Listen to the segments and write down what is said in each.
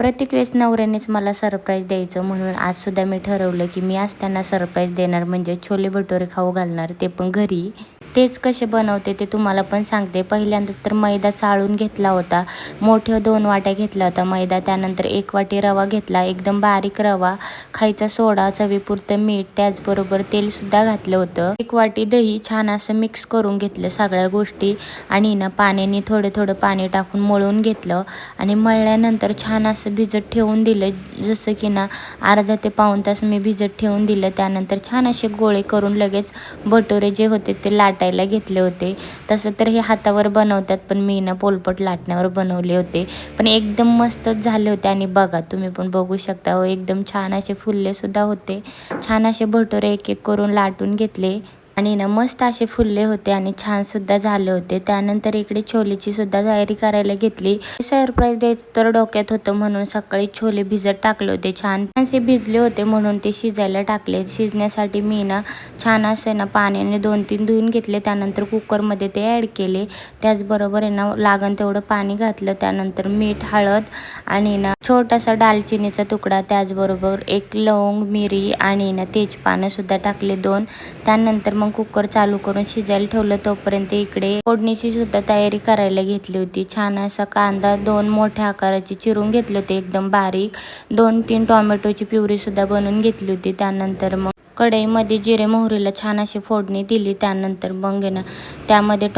प्रत्येक वेळेस नवऱ्यानेच मला सरप्राईज द्यायचं म्हणून आजसुद्धा मी ठरवलं की मी आज त्यांना सरप्राईज देणार, म्हणजे छोले भटुरे खाऊ घालणार, ते पण घरी. तेच कसे बनवते ते तुम्हाला पण सांगते. पहिल्यांदा तर मैदा चाळून घेतला होता, मोठ्या 2 वाट्या घेतला होता मैदा. त्यानंतर 1 वाटी रवा घेतला, एकदम बारीक रवा, खायचा सोडा, चवीपुरतं मीठ, त्याचबरोबर तेलसुद्धा घातलं होतं. 1 वाटी दही छान असं मिक्स करून घेतलं सगळ्या गोष्टी आणि ना पाण्याने थोडं थोडं पाणी टाकून मळून घेतलं आणि मळल्यानंतर छान असं भिजत ठेवून दिलं. जसं की ना अर्धा ते पाऊण तास मी भिजत ठेवून दिलं. त्यानंतर छान असे गोळे करून लगेच भटुरे जे होते ते लाटायला घेतले होते. तसं तर हे हातावर बनवतात, पण मी ना पोलपट लाटण्यावर बनवले होते, पण एकदम मस्तच झाले होते. आणि बघा, तुम्ही पण बघू शकता हो, एकदम छान असे फुलले सुद्धा होते. छान असे भटुरे एक एक करून लाटून घेतले आणि ना मस्त असे फुलले होते आणि छान सुद्धा झाले होते. त्यानंतर इकडे छोलेची सुद्धा तयारी करायला घेतली. सरप्राईज द्यायचं तर डोक्यात होतं म्हणून सकाळी छोले भिजत टाकले होते. छान असे भिजले होते म्हणून ते शिजायला टाकले. शिजण्यासाठी मी ना छान असे ना पाण्याने 2-3 धुवून घेतले. त्यानंतर कुकरमध्ये ते ॲड केले. त्याचबरोबर आहे ना लागण तेवढं पाणी घातलं. त्यानंतर मीठ, हळद आणि ना छोटासा दालचिनीचा तुकडा, त्याचबरोबर 1 लवंग, मिरी आणि ना तेजपानं सुद्धा टाकले 2. त्यानंतर मग कुकर चालू करून शिजायला ठेवलं. तोपर्यंत इकडे फोडणीची सुद्धा तयारी करायला घेतली होती. छान असा कांदा 2 मोठ्या आकाराची चिरून घेतले होते एकदम बारीक. 2-3 टोमॅटोची प्युरी सुद्धा बनवून घेतली होती. त्यानंतर मग कढईमध्ये जिरे मोहरीला छान अशी फोडणी दिली. त्यानंतर मग ना त्यामध्ये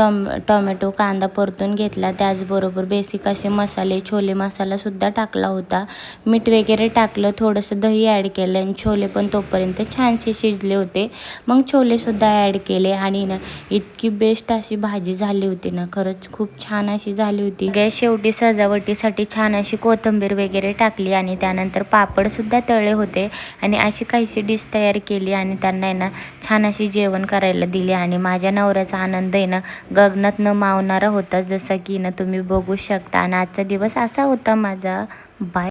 टोमॅटो कांदा परतून घेतला. त्याचबरोबर बेसिक असे मसाले, छोले मसाला सुद्धा टाकला होता. मीठ वगैरे टाकलं, थोडंसं दही ॲड केलं आणि छोले पण तोपर्यंत छानसे शिजले होते. मग छोलेसुद्धा ॲड केले आणि ना इतकी बेस्ट अशी भाजी झाली होती ना, खरंच खूप छान अशी झाली होती. गॅस शेवटी सजावटीसाठी छान अशी कोथिंबीर वगैरे टाकली आणि त्यानंतर पापडसुद्धा तळले होते आणि अशी काहीशी डिश तयार केली आणि त्यांना आहे ना छान अशी जेवण करायला दिली. आणि माझ्या नवऱ्याचा आनंद आहे ना गगनात न मावणारा होता, जसं की ना तुम्ही बघू शकता. आणि आजचा दिवस असा होता माझा. बाय.